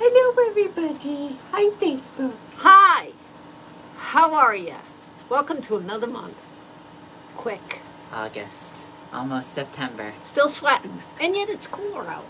Hello, everybody. Hi, Facebook. Hi, how are you? Welcome to another month. Quick. August. Almost September. Still sweating, and yet it's cooler out.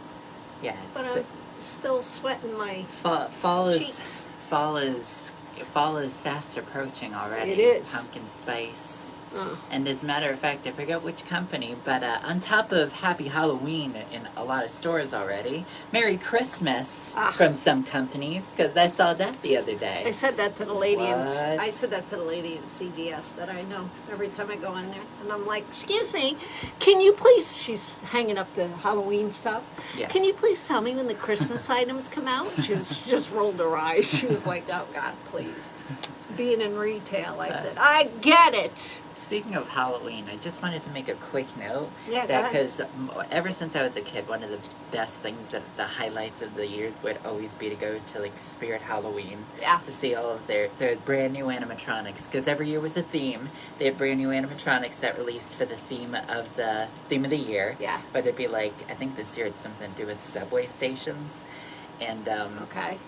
Yeah, But I'm still sweating my fall is cheeks. fall is fast approaching already. It is. Pumpkin spice. Uh, And as a matter of fact, I forget which company, but on top of Happy Halloween in a lot of stores already, Merry Christmas from some companies, because I saw that the other I day. said that to the lady. What? I said that to the lady in CVS that I know every time I go in there, and I'm like, "Excuse me, can you please?" She's hanging up the Halloween stuff. Yes. Can you please tell me when the Christmas items come out? She just rolled her eyes. She was like, "Oh God, please." Being in retail, I said, "I get it." Speaking of Halloween, I just wanted to make a quick note. Yeah, go that ahead. because ever since I was a kid, one of the best things, that the highlights of the year would always be to go to like Spirit Halloween. Yeah. To see all of their brand new animatronics, because every year was a theme. They had brand new animatronics that released for the theme of the year. Yeah. Whether it be like, I think this year it's something to do with subway stations, and Okay.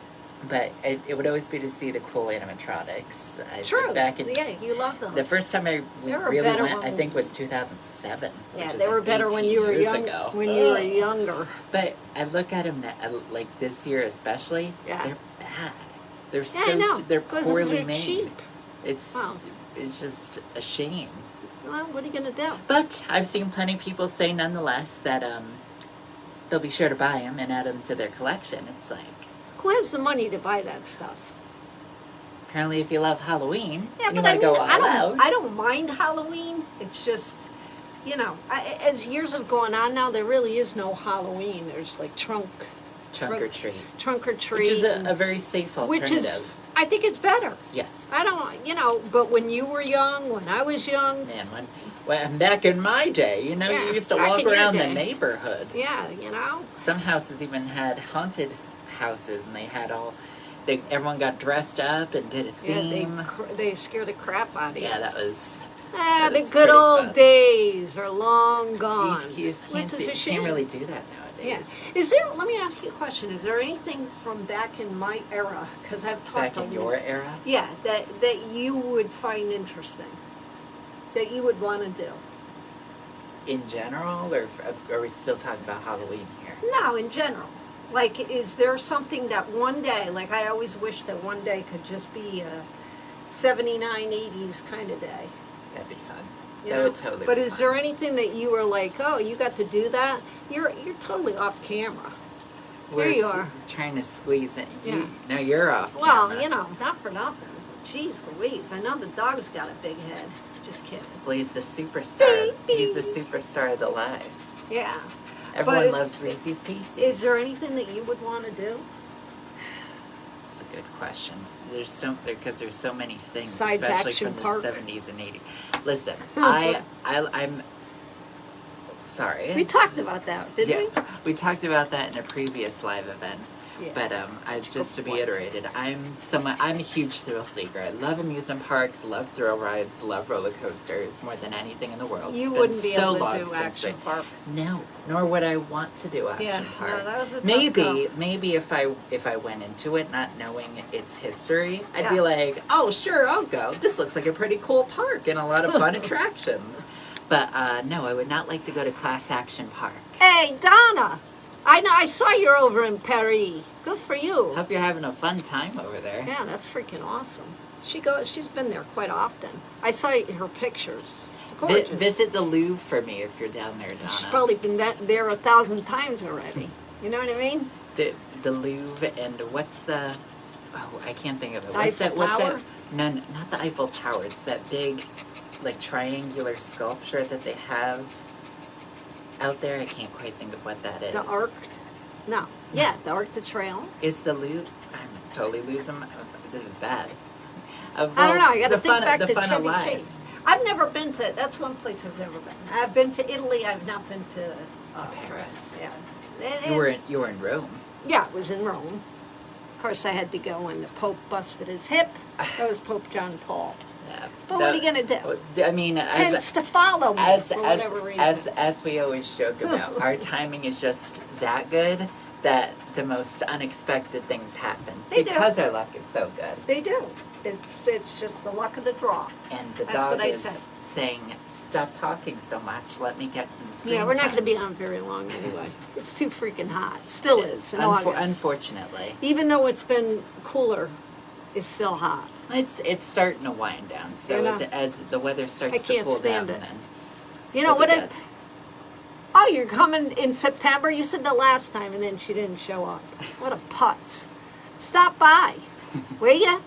but it would always be to see the cool animatronics. True. Back in, Yeah, you love those. the first time we They were really better went, I when think, was 2007. Yeah, which is they were like better when 18 you were years young. ago. When you were younger. But I look at them like this year especially. Yeah. They're bad. They're Yeah, I so know. they're Because poorly they're made. cheap. It's Well. it's just a shame. Well, what are you gonna do? But I've seen plenty of people say nonetheless that they'll be sure to buy them and add them to their collection. It's like, Who has the money to buy that stuff? apparently if you love Halloween Yeah, and you but want to go all out. I don't mind Halloween. It's just, as years have gone on now, there really is no Halloween. There's like trunk Trunk or treat. or treat, Which is a very safe alternative. which is, I think it's better. Yes. I don't, but when you were young, when I was young, Man, when back in my day, Yeah, you used to back walk in your around the day. neighborhood. yeah, Some houses even had haunted houses, and they had everyone got dressed up and did a yeah, theme. they scare the crap out of you. Yeah, that was. Ah, that the was good pretty old fun. days are long gone. You just Which is a can't shame. really do that Yeah. nowadays. Is there? Let me ask you a question. Is there anything from back in my era? Because I've talked Back in your era, Yeah, that you would find interesting, that you would want to do. in general, or are we still talking about Halloween here? No, in general. Like, is there something that one day, like I always wish that one day could just be a 79, 80s kind of day. That'd be fun. You That know? would totally. But be is fun. there anything that you were like, oh, you got to do that? You're totally off camera. Here you are. Trying to squeeze it. Yeah. Now you're off. Well, camera. not for nothing. Jeez Louise, I know the dog's got a big head. Just kidding. Well, he's a superstar. He's a superstar of the live. Yeah. Everyone is- loves Reese's Pieces. Is there anything that you would want to do? It's a good question. Because there's so many things, Besides especially Action from Park? the 70s and 80s. Listen, I'm sorry. We talked about that, didn't We talked about that in a previous live event. Yeah. But Such a just to good be point. iterated, I'm a huge thrill seeker. I love amusement parks, love thrill rides, love roller coasters more than anything in the world. You It's been wouldn't be so able long to do since Action Park. No, nor would I want to do Action Yeah, Park. no, that was a tough maybe if I went into it not knowing its history, I'd be Yeah. like, oh sure, I'll go. This looks like a pretty cool park and a lot of fun attractions. But no, I would not like to go to Class Action Park. Hey, Donna! I know. I saw you're over in Paris. Good for you. Hope you're having a fun time over there. Yeah, that's freaking awesome. She's been there quite often. I saw her pictures. It's gorgeous. Visit the Louvre for me if you're down there, Donna. She's probably been there 1,000 times already. You know what I mean? The Louvre and what's the? Oh, I can't think of it. The What's Eiffel that? Tower? No, not the Eiffel Tower. It's that big, like triangular sculpture that they have out there. I can't quite think of what that is. The Arc. No. Yeah, the Arc de Triomphe. Is the Louvre? I'm totally losing. This is bad. I don't know. I got to the think fun, back the to fun Chevy alive. Chase. I've never been to. That's one place I've never been. I've been to Italy. I've not been to Paris. Yeah. You were in Rome. Yeah, it was in Rome. Of course, I had to go when the Pope busted his hip. That was Pope John Paul. Yeah, But what are you gonna do? I mean, Tends to follow me for whatever reason. as we always joke about, our timing is just that good that the most unexpected things happen They do. because our luck is so good. They do. It's just the luck of the draw. And the That's dog what I is said. saying, "Stop talking so much. Let me get some screen Yeah, we're not time." going to be on very long anyway. It's too freaking hot. Still is in August. Unfortunately, Even though it's been cooler, it's still hot. it's starting to wind down. So You know, as the weather starts I to can't cool stand down, it. then You know it'll be what? good. Oh, you're coming in September? You said the last time, and then she didn't show up. What a putz. Stop by, will ya?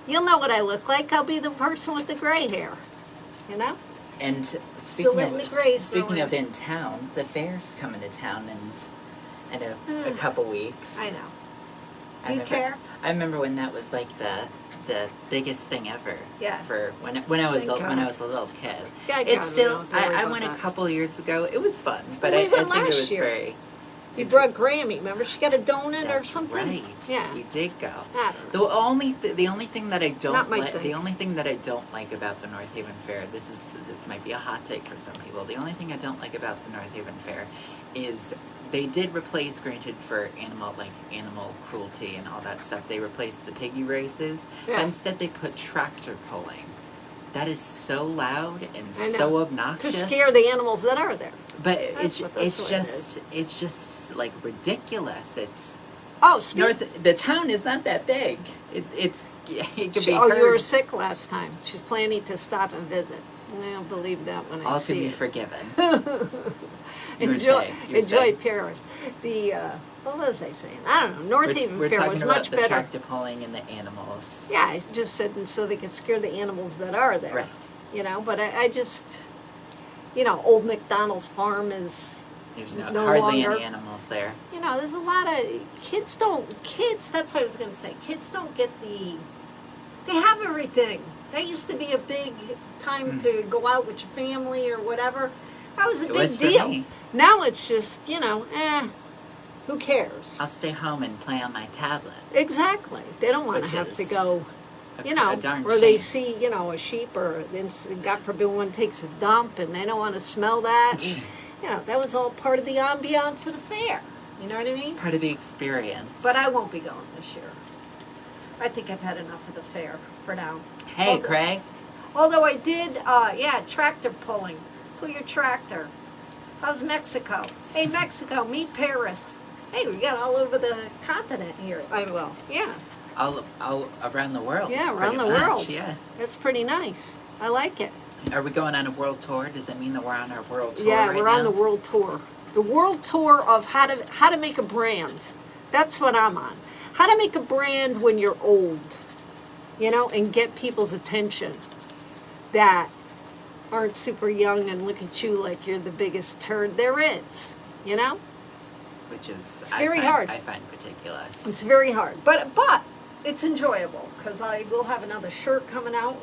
You'll know what I look like. I'll be the person with the gray hair. You know? And Still letting the grays speaking grow of in. in town, the fair's coming to town in a couple weeks. I know. I Do you remember- care? I remember when that was like the biggest thing ever. Yeah. For when I was Thank when I God. was a little kid. Yeah, It's God, we still. don't have to worry I about went a that. couple years ago. It was fun, but Well, I we went think it last was year. very. You it's- brought Grammy. Remember, she got a donut or That's something. Right. Yeah. You did go. I don't know. The only thing that I Not don't my like thing. the only thing that I don't like about the North Haven Fair, this might be a hot take for some people. The only thing I don't like about the North Haven Fair is they did replace, granted for animal cruelty and all that stuff, they replaced the piggy races, Yeah. but instead they put tractor pulling. That is so loud and I know. so To obnoxious. scare the animals that are there. But That's what it it's just like ridiculous. It's Oh, speak. the town is not that big. It could be Oh, you were heard. sick last time. She's planning to stop and visit. I don't believe that when I All see can be it. forgiven. You were Enjoy, saying- you were enjoy saying. Paris. The what was I saying? I don't know. North Haven We're Fair talking was about much the better. tractor pulling and the animals. Yeah, I just said so they could scare the animals that are there. Right. You know, but I just, Old McDonald's farm is, There's No hardly longer. any animals there. there's a lot of kids. That's what I was going to say. Kids don't get they have everything. That used to be a big time to go out with your family or whatever. That was a It big was for deal. me. Now it's just, who cares? I'll stay home and play on my tablet. Exactly. They don't want Which to have to is go, A darn or they shame. see, a sheep, or then, God forbid, one takes a dump and they don't want to smell that. And, that was all part of the ambiance of the fair. You know what I It's mean? part of the experience. But I won't be going this year. I think I've had enough of the fair for now. Hey, Craig. Although I did, tractor pulling. Pull your tractor. How's Mexico? Hey, Mexico, meet Paris. Hey, we got all over the continent here. Yeah, All around the world. Yeah, around pretty the much, world. Yeah. that's pretty nice. I like it. Are we going on a world tour? Does it mean that we're on our world tour Yeah, right we're on now? the world tour. The world tour of how to make a brand. That's what I'm on. How to make a brand when you're old, and get people's attention that aren't super young and look at you like you're the biggest turd there is, Which is It's very hard. I find ridiculous. It's very hard, but it's enjoyable because I will have another shirt coming out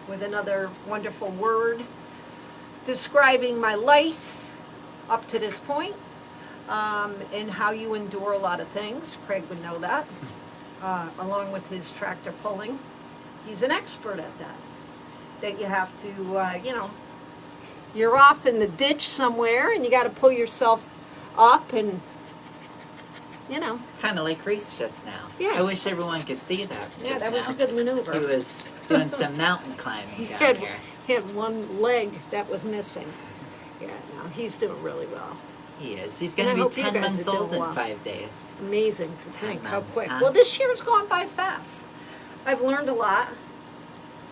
with another wonderful word describing my life up to this point, and how you endure a lot of things. Craig would know that, along with his tractor pulling. He's an expert at that. That you have to, you're off in the ditch somewhere and you got to pull yourself up and, Kind of like Reese just now. Yeah. I wish everyone could see that. Yeah, just that was now. a good maneuver. He was doing some mountain climbing He down had, here. he had one leg that was missing. Yeah, no, he's doing really well. He is. He's And going I to hope be you 10 guys months are doing old in well. 5 days. Amazing to 10 think how months, quick. huh? Well, this year's gone by fast. I've learned a lot,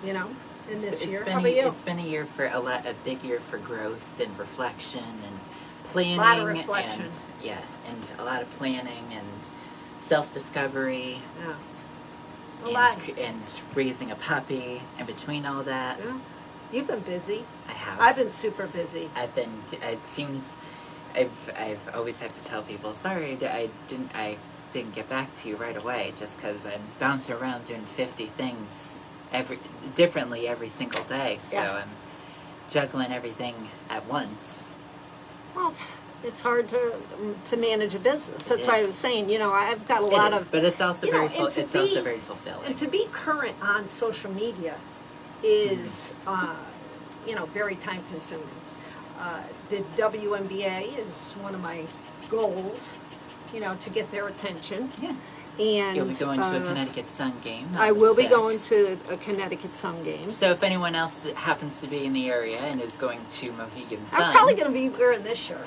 in this year. How about you? It's been a big year for growth and reflection and planning. Lot of reflection. And a lot of planning and self-discovery Yeah. A lot. and raising a puppy. And between all that, Yeah. You've been busy. I have. I've been super busy. It seems, I've always have to tell people, sorry, I didn't get back to you right away, just because I'm bouncing around doing 50 things differently every single day. So Yeah. I'm juggling everything at once. Well, it's hard to manage a business. That's why I is. was saying, I've got a It lot is, of, but it's also and it's to also be- very fulfilling. and to be current on social media is, very time consuming. The WNBA is one of my goals, to get their attention. Yeah. And You'll be going to a Connecticut Sun game. on I the will be 6th. going to a Connecticut Sun game. So if anyone else happens to be in the area and is going to Mohegan Sun, I'm probably going to be wearing this shirt.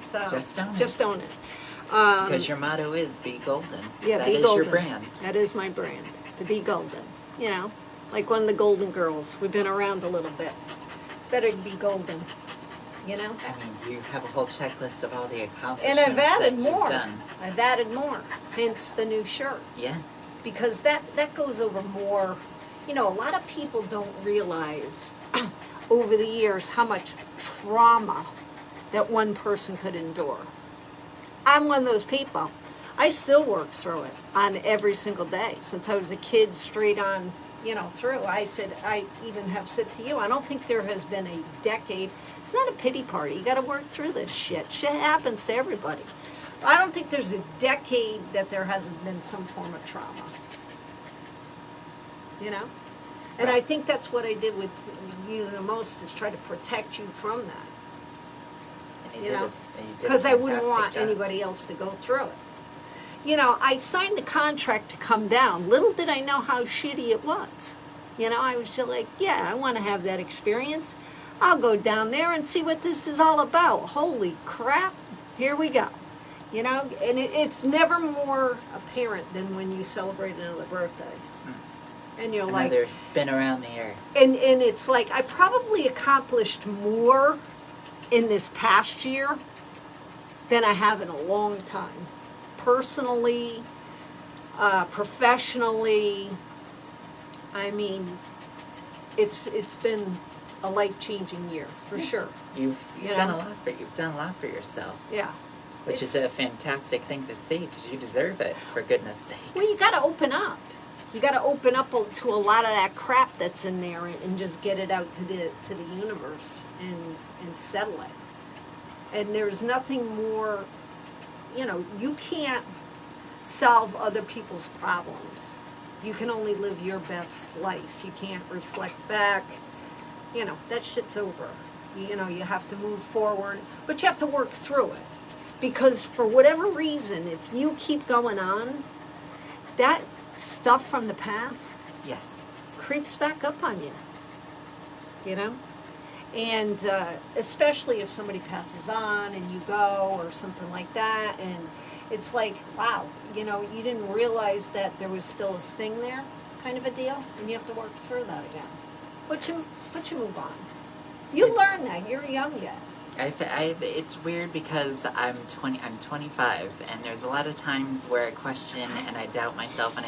So Just own it. own it. Because your motto is be golden. Yeah, That be is golden. your brand. That is my brand, to be golden. Like one of the Golden Girls. We've been around a little bit. It's better to be golden, I mean, you have a whole checklist of all the And accomplishments I've added that more. you've done. I've added more. Hence the new shirt. Yeah. Because that goes over more. A lot of people don't realize over the years how much trauma that one person could endure. I'm one of those people. I still work through it on every single day since I was a kid, straight on, through. I even have said to you, I don't think there has been a decade. It's not a pity party. You got to work through this shit. Shit happens to everybody. I don't think there's a decade that there hasn't been some form of trauma. And I think that's what I did with you the most, is try to protect you from that. And you did a Because I wouldn't fantastic want job. anybody else to go through it. I signed the contract to come down. Little did I know how shitty it was. I was just like, yeah, I want to have that experience. I'll go down there and see what this is all about. Holy crap, here we go. And it's never more apparent than when you celebrate another birthday. And you're like, Another spin around the earth. and it's like, I probably accomplished more in this past year than I have in a long time. Personally, professionally, I mean, it's been a life-changing year, for sure. You've You done know? you've done a lot for yourself, Yeah. which is a fantastic thing to see because you deserve it, for goodness sakes. Well, you got to open up. You got to open up to a lot of that crap that's in there and just get it out to the universe and settle it. And there's nothing more, you can't solve other people's problems. You can only live your best life. You can't reflect back. That shit's over. You have to move forward, but you have to work through it. Because for whatever reason, if you keep going on, that stuff from the past Yes. creeps back up on you. And especially if somebody passes on and you go or something like that, and it's like, wow, you didn't realize that there was still a sting there, kind of a deal, and you have to work through that again. But you move on. You learn that. You're young yet. It's weird because I'm 25, and there's a lot of times where I question and I doubt myself, and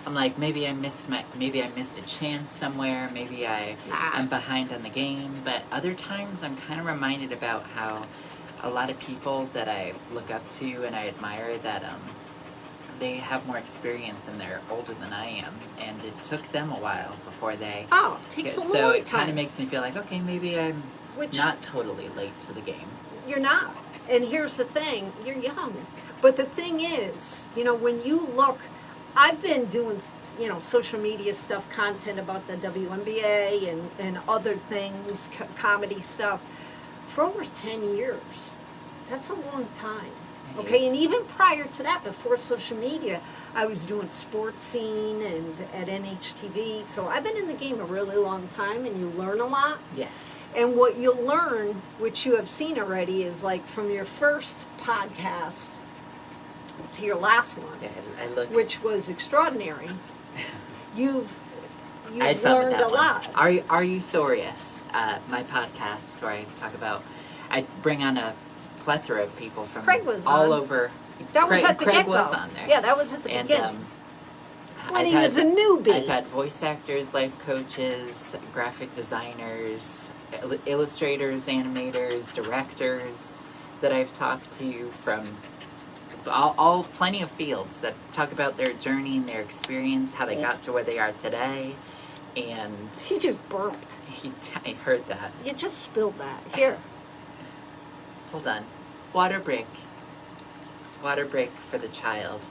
I'm like, maybe I missed a chance somewhere, maybe I'm behind on the game. But other times I'm kind of reminded about how a lot of people that I look up to and I admire, that they have more experience and they're older than I am, and it took them a while before they. Oh, it takes a long So it time. kind of makes me feel like, okay, maybe I'm Which not totally late to the game. you're not. And here's the thing, you're young. But the thing is, when you look, I've been doing, social media stuff, content about the WNBA and other things, comedy stuff, for over 10 years. That's a long time. Okay, and even prior to that, before social media, I was doing Sports Scene and at NHTV. So I've been in the game a really long time, and you learn a lot. Yes. And what you'll learn, which you have seen already, is like from your first podcast to your last one, Yeah, I look. which was extraordinary. You've I had fun with learned that a one. lot. Are you Sorious? My podcast where I talk about, I bring on a plethora of people from Craig was all on. over. That was at the Craig get-go. was on there. Yeah, that was at the And beginning. When I've he had- was a newbie. I've had voice actors, life coaches, graphic designers, illustrators, animators, directors that I've talked to from all plenty of fields that talk about their journey and their experience, how they got to where they are today. And He just burped. I heard that. You just spilled that. Here. Hold on. Water break. Water break for the child.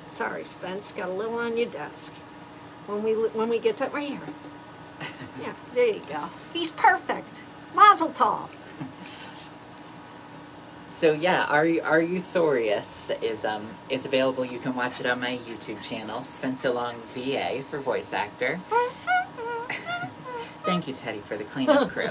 Sorry, Spence. Got a little on your desk. When we get that right here. Yeah, there you go. He's perfect. Mazel tov. So yeah, Are You Sorious is available. You can watch it on my YouTube channel, Spencer Long VA for voice actor. Thank you, Teddy, for the cleanup crew.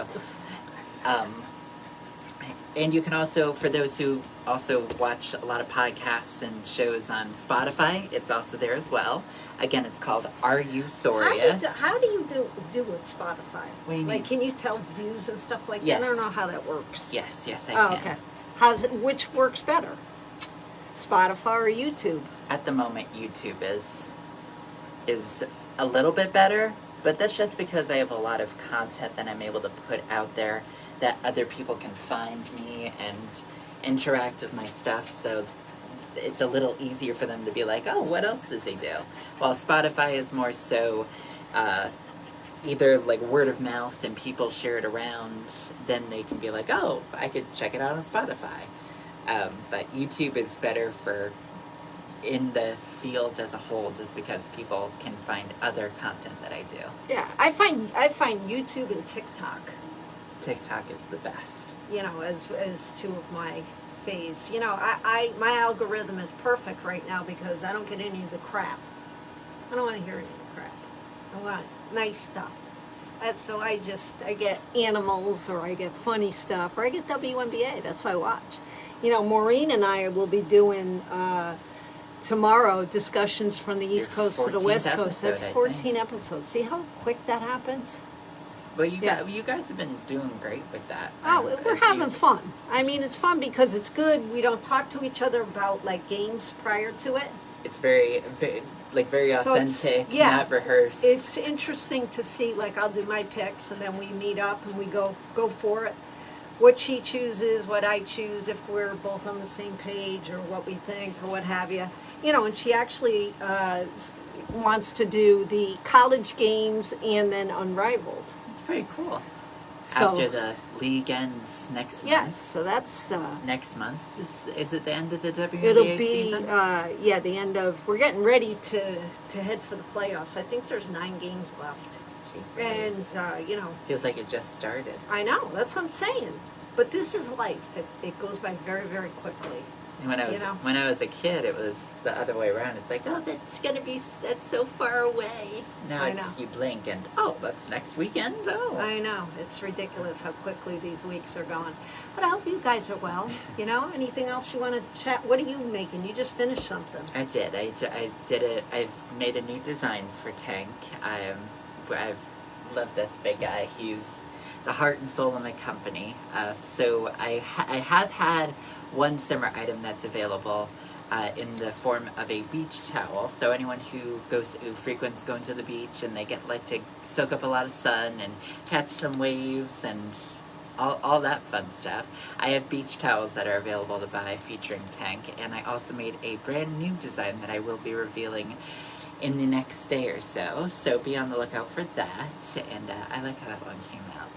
And you can also, for those who also watch a lot of podcasts and shows on Spotify, it's also there as well. Again, it's called Are You Sorious? How do you do with Spotify? What do you Like, mean? can you tell views and stuff like Yes. that? I don't know how that works. Yes, I Oh, can. okay. Which works better? Spotify or YouTube? At the moment, YouTube is a little bit better, but that's just because I have a lot of content that I'm able to put out there that other people can find me and interact with my stuff, so it's a little easier for them to be like, oh, what else does he do? While Spotify is more so either like word of mouth and people share it around, then they can be like, oh, I could check it out on Spotify. But YouTube is better for in the field as a whole, just because people can find other content that I do. Yeah, I find YouTube and TikTok, TikTok is the best. you know, as two of my faves. You know, I my algorithm is perfect right now because I don't get any of the crap. I don't want to hear any of the crap. I want nice stuff. So I get animals, or I get funny stuff, or I get WNBA. That's what I watch. You know, Maureen and I will be doing tomorrow discussions from the East Your Coast to the 14th West Coast. episode, That's I 14 think. episodes. See how quick that happens? Well, you Yeah. you guys have been doing great with that. Oh, we're having fun. I mean, it's fun because it's good. We don't talk to each other about like games prior to it. It's very very So it's- authentic, yeah. not rehearsed. It's interesting to see, like, I'll do my picks and then we meet up and we go for it. What she chooses, what I choose, if we're both on the same page, or what we think, or what have you. You know, and she actually wants to do the college games and then Unrivaled. It's pretty cool. So, After the league ends next month. yeah, so that's... Next month is it the end of the WNBA It'll be, season? the end of... We're getting ready to head for the playoffs. I think there's 9 games left. And, Jesus. you know, Feels like it just started. I know, that's what I'm saying. But this is life. It goes by very, very quickly. And when You know? when I was a kid, it was the other way around. It's like, oh, that's so far away. Now I it's know. you blink and oh, that's next weekend. Oh, I know, it's ridiculous how quickly these weeks are going. But I hope you guys are well. You know, anything else you want to chat? What are you making? You just finished something. I did. I did it. I've made a new design for Tank. I've loved this big guy. He's the heart and soul of my company. So I have had one summer item that's available in the form of a beach towel. So anyone who frequents going to the beach and they get to soak up a lot of sun and catch some waves and all that fun stuff. I have beach towels that are available to buy featuring Tank, and I also made a brand new design that I will be revealing in the next day or so. So be on the lookout for that. And I like how that one came out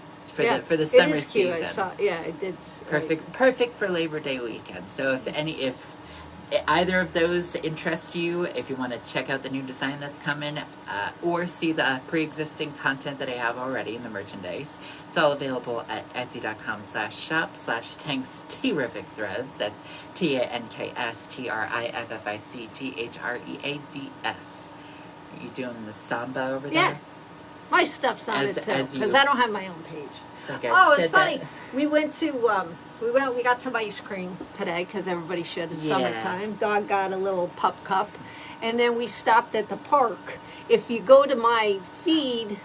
for the summer it is cute. season. I saw, yeah, it did. Perfect for Labor Day weekend. So if either of those interest you, if you want to check out the new design that's coming, or see the pre-existing content that I have already in the merchandise, it's all available at etsy.com/shop/Tank's Terrific Threads. That's TANKSTRIFFICTHREADS. Are you doing the samba over there? Yeah. My stuff's on it too, as because you- I don't have my own page. It's like I Oh, it's said funny. that- We went to we got some ice cream today because everybody should. It's Yeah. summertime. Dog got a little pup cup, and then we stopped at the park. If you go to my feed,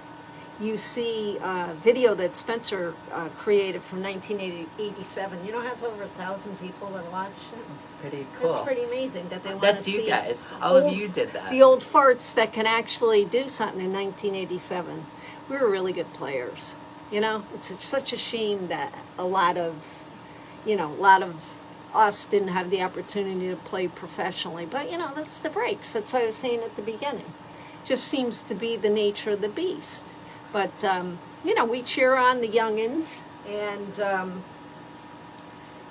you see a video that Spencer created from 1987. You know, it has over 1,000 people that watched it. It's pretty cool. It's pretty amazing that they want to That's see you guys. All of old- you did that. the old farts that can actually do something in 1987. We were really good players. You know, it's such a shame that a lot of us didn't have the opportunity to play professionally. But, you know, that's the breaks. That's what I was saying at the beginning. Just seems to be the nature of the beast. But, you know, we cheer on the youngins and,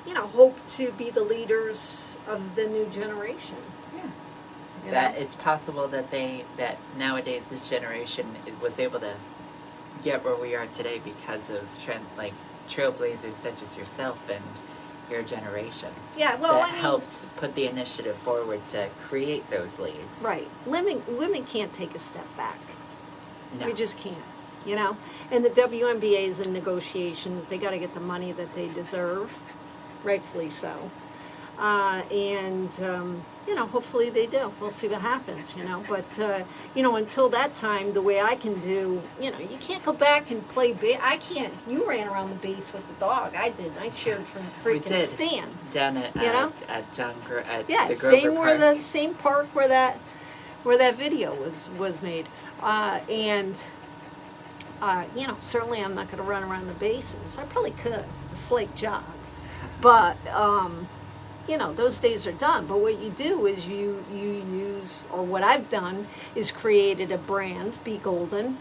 you know, hope to be the leaders of the new generation. Yeah. You That know? it's possible that nowadays this generation was able to get where we are today because of trailblazers such as yourself and your generation Yeah, well, that I mean, helped put the initiative forward to create those leagues. right. Women can't take a step back. No. We just can't, you know? And the WNBA is in negotiations. They got to get the money that they deserve, rightfully so. You know, hopefully they do. We'll see what happens, you know. But, you know, until that time, the way I can do, you know, you can't go back and play I can't. You ran around the base with the dog. I didn't. I cheered from the We freaking did. stands. Down at, You know? at John at Yeah, the Grover same Park. where the same park where that video was made. You know, certainly I'm not going to run around the bases. I probably could, a slight jog. But, you know, those days are done. But what you do is you use, or what I've done is created a brand, Be Golden,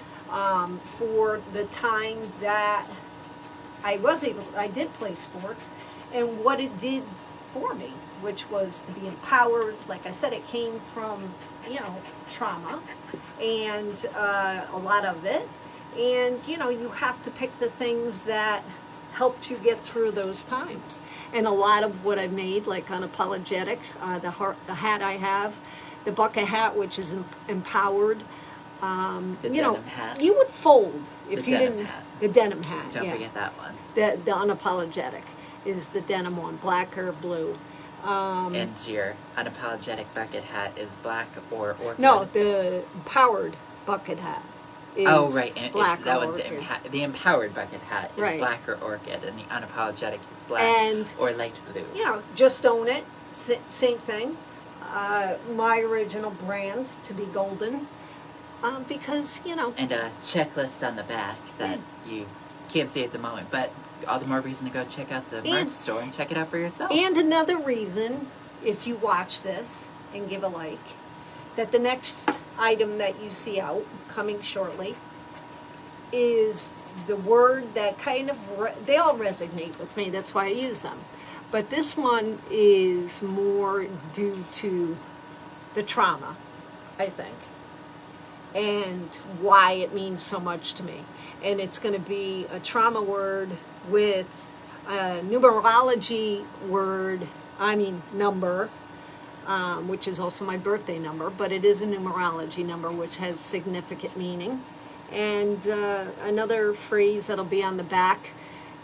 for the time that I did play sports, and what it did for me, which was to be empowered. Like I said, it came from, you know, trauma, and a lot of it. And, you know, you have to pick the things that helped you get through those times. And a lot of what I made, like Unapologetic, the hat I have, the bucket hat, which is empowered. The You know, denim hat. you would fold if The you denim didn't. hat. The denim hat. Don't yeah. forget that one. The Unapologetic is the denim one, black or blue. And your unapologetic bucket hat is black or orchid. No, the empowered bucket hat is Oh, right. And black that or one's orchid. the empowered bucket hat is Right. black or orchid, and the unapologetic is black And, or light blue. You know, just own it. Same thing. My original brand, To Be Golden, because, you know. And a checklist on the back that you can't see at the moment, but all the more reason to go check out the merch store and check it out for yourself. And another reason, if you watch this and give a like, that the next item that you see out, coming shortly, is the word that kind of, they all resonate with me, that's why I use them. But this one is more due to the trauma, I think, and why it means so much to me. And it's going to be a trauma word with a numerology word, number, which is also my birthday number, but it is a numerology number which has significant meaning. And another phrase that'll be on the back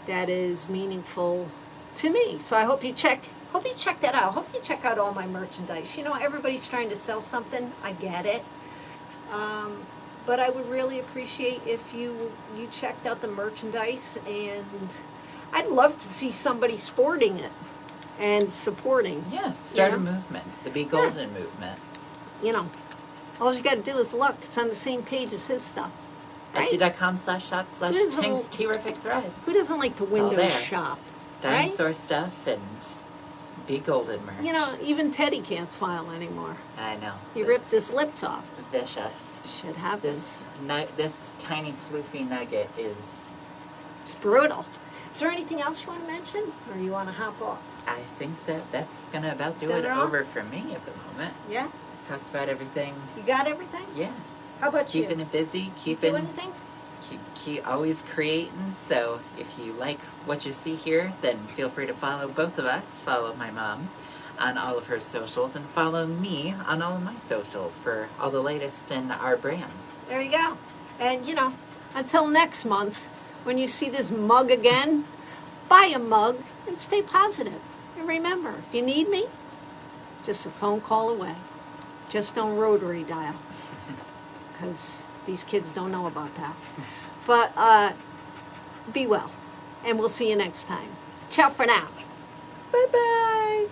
that is meaningful to me. So I hope you check that out. I hope you check out all my merchandise. You know, everybody's trying to sell something. I get it. But I would really appreciate if you checked out the merchandise, and I'd love to see somebody sporting it and supporting. Yeah, start You a know? movement. The Be Golden movement. You know, all you got to do is look. It's on the same page as his stuff. Right? Etsy.com/shop/Tink's Terrific Threads. Who doesn't like to all window there. shop? Dinosaur stuff and Be Golden merch. You know, even Teddy can't smile anymore. I know. He ripped his lips off. Vicious. Shit happens. This tiny floofy nugget is. It's brutal. Is there anything else you want to mention, or you want to hop off? I think that's gonna about do Done it it all? over for me at the moment. Yeah, Talked about everything. you got everything. Yeah. How about Keeping you? it busy. Do Keeping. anything? Keep always creating. So if you like what you see here, then feel free to follow both of us. Follow my mom on all of her socials, and follow me on all of my socials for all the latest in our brands. There you go. And you know, until next month, when you see this mug again, buy a mug and stay positive. And remember, if you need me, just a phone call away. Just don't rotary dial, because these kids don't know about that. But be well, and we'll see you next time. Ciao for now. Bye bye.